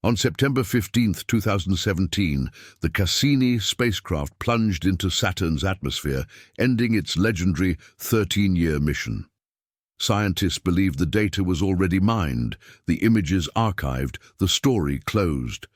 On September 15, 2017, the Cassini spacecraft plunged into Saturn's atmosphere, ending its legendary 13-year mission. Scientists believed the data was already mined, the images archived, the story closed.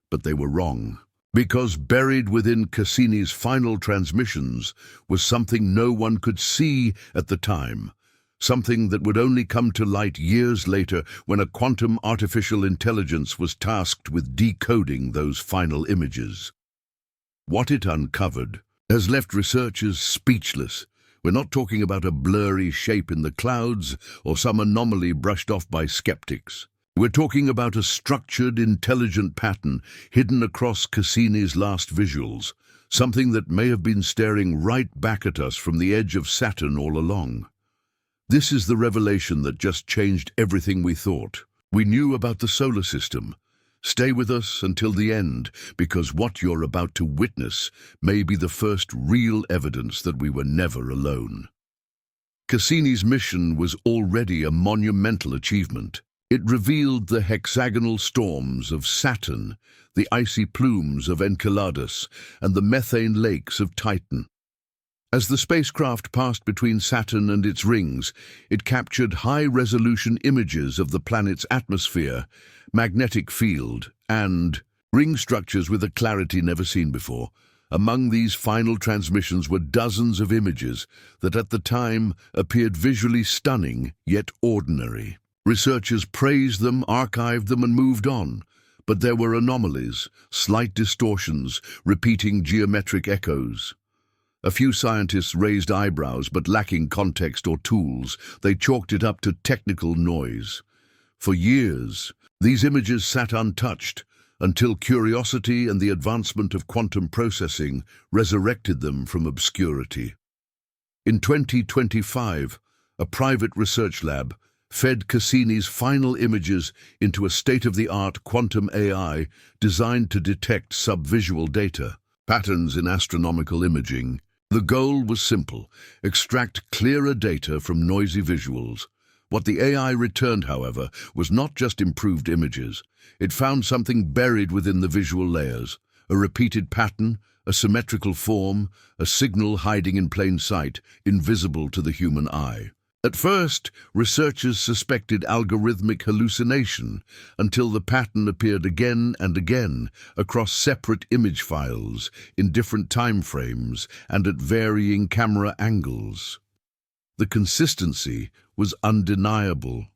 But they were wrong. Because buried within Cassini's final transmissions was something no one could see at the time. Something that would only come to light years later when a quantum artificial intelligence was tasked with decoding those final images. What it uncovered has left researchers speechless. We're not talking about a blurry shape in the clouds or some anomaly brushed off by skeptics. We're talking about a structured, intelligent pattern hidden across Cassini's last visuals, something that may have been staring right back at us from the edge of Saturn all along. This is the revelation that just changed everything we thought. We knew about the solar system. Stay with us until the end, because what you're about to witness may be the first real evidence that we were never alone. Cassini's mission was already a monumental achievement. It revealed the hexagonal storms of Saturn, the icy plumes of Enceladus, and the methane lakes of Titan. As the spacecraft passed between Saturn and its rings, it captured high-resolution images of the planet's atmosphere, magnetic field, and ring structures with a clarity never seen before. Among these final transmissions were dozens of images that at the time appeared visually stunning, yet ordinary. Researchers praised them, archived them, and moved on. But there were anomalies, slight distortions, repeating geometric echoes. A few scientists raised eyebrows, but lacking context or tools, they chalked it up to technical noise. For years, these images sat untouched, until curiosity and the advancement of quantum processing resurrected them from obscurity. In 2025, a private research lab fed Cassini's final images into a state-of-the-art quantum AI designed to detect subvisual data, patterns in astronomical imaging. The goal was simple: extract clearer data from noisy visuals. What the AI returned, however, was not just improved images. It found something buried within the visual layers, a repeated pattern, a symmetrical form, a signal hiding in plain sight, invisible to the human eye. At first, researchers suspected algorithmic hallucination until the pattern appeared again and again across separate image files, in different time frames and at varying camera angles. The consistency was undeniable.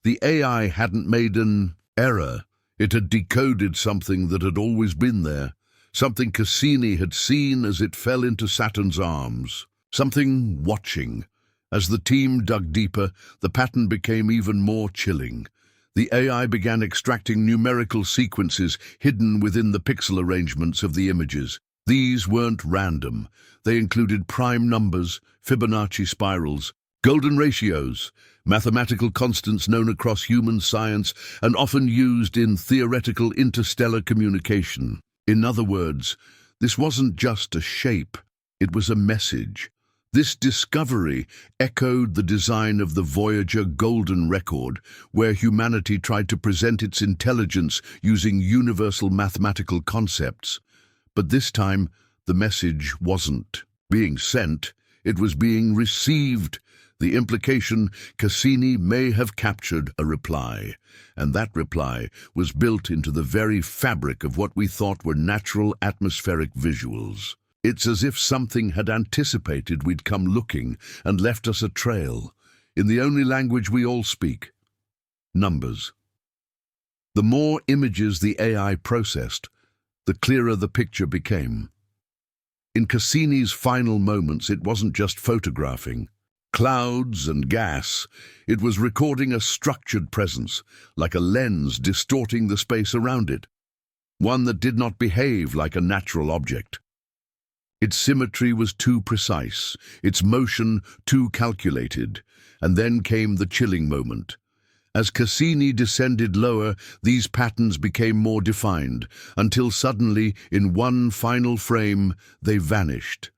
The AI hadn't made an error. It had decoded something that had always been there, something Cassini had seen as it fell into Saturn's arms, something watching. As the team dug deeper, the pattern became even more chilling. The AI began extracting numerical sequences hidden within the pixel arrangements of the images. These weren't random. They included prime numbers, Fibonacci spirals, golden ratios, mathematical constants known across human science and often used in theoretical interstellar communication. In other words, this wasn't just a shape, it was a message. This discovery echoed the design of the Voyager Golden Record, where humanity tried to present its intelligence using universal mathematical concepts. But this time, the message wasn't being sent, it was being received. The implication: Cassini may have captured a reply, and that reply was built into the very fabric of what we thought were natural atmospheric visuals. It's as if something had anticipated we'd come looking and left us a trail, in the only language we all speak: numbers. The more images the AI processed, the clearer the picture became. In Cassini's final moments, it wasn't just photographing clouds and gas. It was recording a structured presence, like a lens distorting the space around it, one that did not behave like a natural object. Its symmetry was too precise, its motion too calculated, and then came the chilling moment. As Cassini descended lower, these patterns became more defined, until suddenly, in one final frame, they vanished,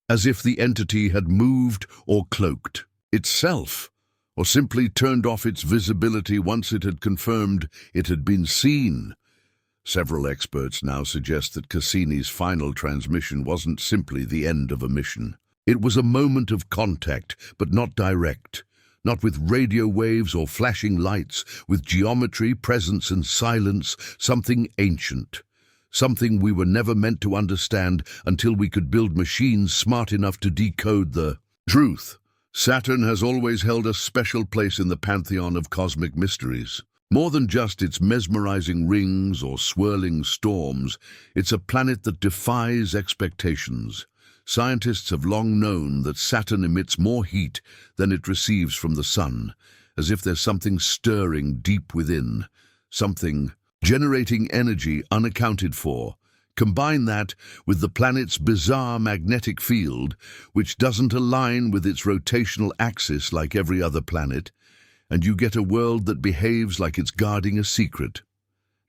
as if the entity had moved or cloaked itself, or simply turned off its visibility once it had confirmed it had been seen. Several experts now suggest that Cassini's final transmission wasn't simply the end of a mission. It was a moment of contact, but not direct. Not with radio waves or flashing lights, with geometry, presence and silence, something ancient. Something we were never meant to understand until we could build machines smart enough to decode the truth. Saturn has always held a special place in the pantheon of cosmic mysteries. More than just its mesmerizing rings or swirling storms, it's a planet that defies expectations. Scientists have long known that Saturn emits more heat than it receives from the Sun, as if there's something stirring deep within, something generating energy unaccounted for. Combine that with the planet's bizarre magnetic field, which doesn't align with its rotational axis like every other planet, and you get a world that behaves like it's guarding a secret.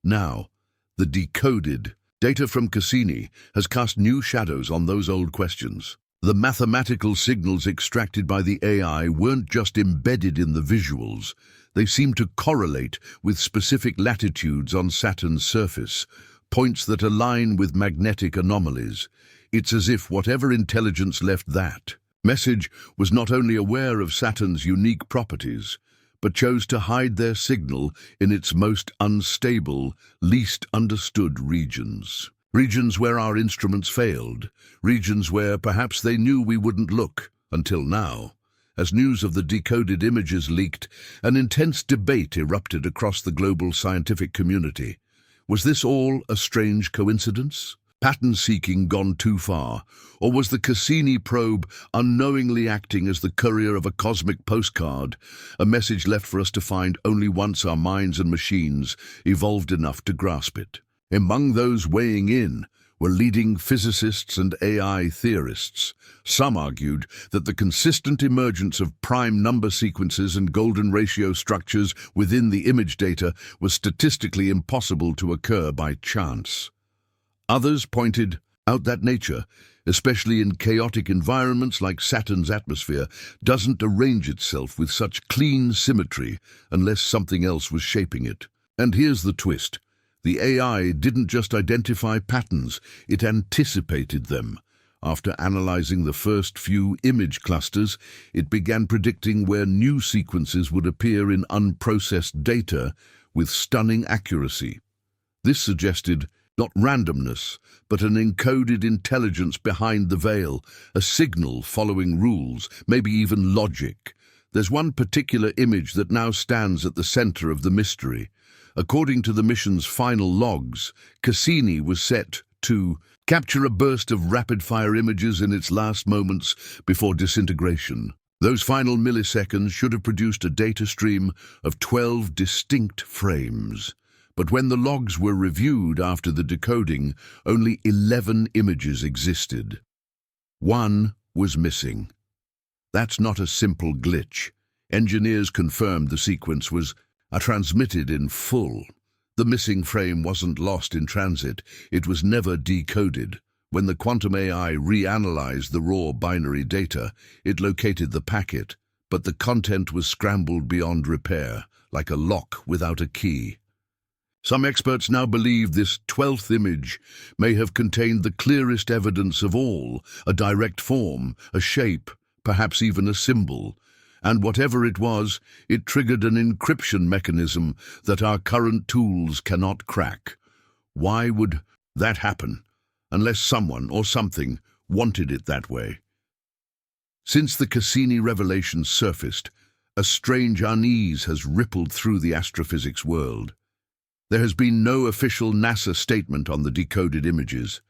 Now, the decoded data from Cassini has cast new shadows on those old questions. The mathematical signals extracted by the AI weren't just embedded in the visuals. They seemed to correlate with specific latitudes on Saturn's surface, points that align with magnetic anomalies. It's as if whatever intelligence left that message was not only aware of Saturn's unique properties, but chose to hide their signal in its most unstable, least understood regions. Regions where our instruments failed, regions where perhaps they knew we wouldn't look, until now. As news of the decoded images leaked, an intense debate erupted across the global scientific community. Was this all a strange coincidence? Pattern-seeking gone too far? Or was the Cassini probe unknowingly acting as the courier of a cosmic postcard, a message left for us to find only once our minds and machines evolved enough to grasp it? Among those weighing in were leading physicists and AI theorists. Some argued that the consistent emergence of prime number sequences and golden ratio structures within the image data was statistically impossible to occur by chance. Others pointed out that nature, especially in chaotic environments like Saturn's atmosphere, doesn't arrange itself with such clean symmetry unless something else was shaping it. And here's the twist. The AI didn't just identify patterns, it anticipated them. After analyzing the first few image clusters, it began predicting where new sequences would appear in unprocessed data with stunning accuracy. This suggested not randomness, but an encoded intelligence behind the veil, a signal following rules, maybe even logic. There's one particular image that now stands at the center of the mystery. According to the mission's final logs, Cassini was set to capture a burst of rapid-fire images in its last moments before disintegration. Those final milliseconds should have produced a data stream of 12 distinct frames. But when the logs were reviewed after the decoding, only 11 images existed. One was missing. That's not a simple glitch. Engineers confirmed the sequence was transmitted in full. The missing frame wasn't lost in transit, it was never decoded. When the quantum AI reanalyzed the raw binary data, it located the packet, but the content was scrambled beyond repair, like a lock without a key. Some experts now believe this 12th image may have contained the clearest evidence of all, a direct form, a shape, perhaps even a symbol. And whatever it was, it triggered an encryption mechanism that our current tools cannot crack. Why would that happen, unless someone or something wanted it that way? Since the Cassini revelation surfaced, a strange unease has rippled through the astrophysics world. There has been no official NASA statement on the decoded images.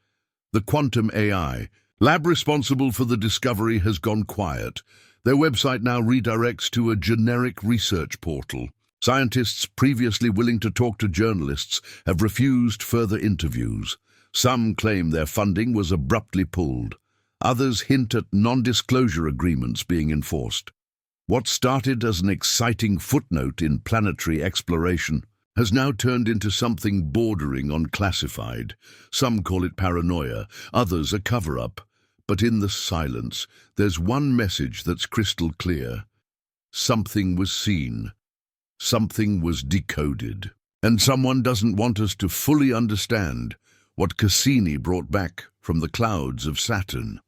The quantum AI, lab responsible for the discovery, has gone quiet. Their website now redirects to a generic research portal. Scientists previously willing to talk to journalists have refused further interviews. Some claim their funding was abruptly pulled. Others hint at non-disclosure agreements being enforced. What started as an exciting footnote in planetary exploration has now turned into something bordering on classified. Some call it paranoia, others a cover-up. But in the silence, there's one message that's crystal clear. Something was seen. Something was decoded. And someone doesn't want us to fully understand what Cassini brought back from the clouds of Saturn.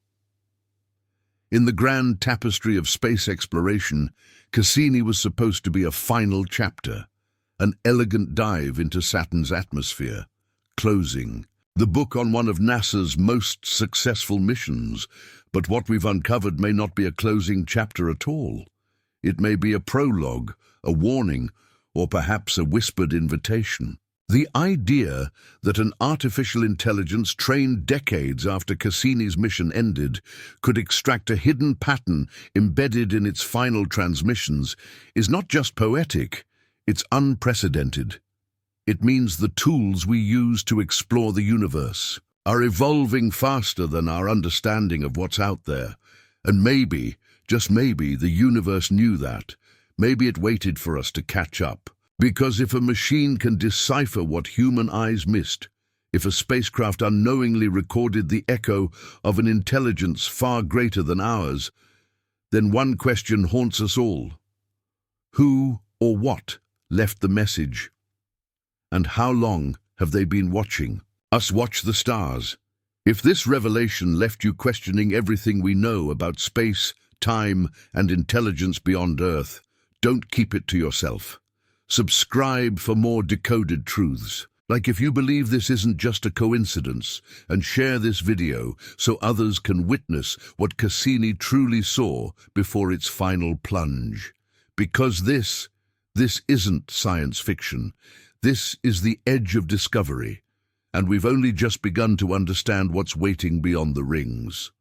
In the grand tapestry of space exploration, Cassini was supposed to be a final chapter, an elegant dive into Saturn's atmosphere, closing the book on one of NASA's most successful missions. But what we've uncovered may not be a closing chapter at all. It may be a prologue, a warning, or perhaps a whispered invitation. The idea that an artificial intelligence trained decades after Cassini's mission ended could extract a hidden pattern embedded in its final transmissions is not just poetic, it's unprecedented. It means the tools we use to explore the universe are evolving faster than our understanding of what's out there. And maybe, just maybe, the universe knew that. Maybe it waited for us to catch up. Because if a machine can decipher what human eyes missed, if a spacecraft unknowingly recorded the echo of an intelligence far greater than ours, then one question haunts us all. Who or what left the message? And how long have they been watching us watch the stars? If this revelation left you questioning everything we know about space, time, and intelligence beyond Earth, don't keep it to yourself. Subscribe for more decoded truths. Like if you believe this isn't just a coincidence, and share this video so others can witness what Cassini truly saw before its final plunge. Because this isn't science fiction. This is the edge of discovery, and we've only just begun to understand what's waiting beyond the rings.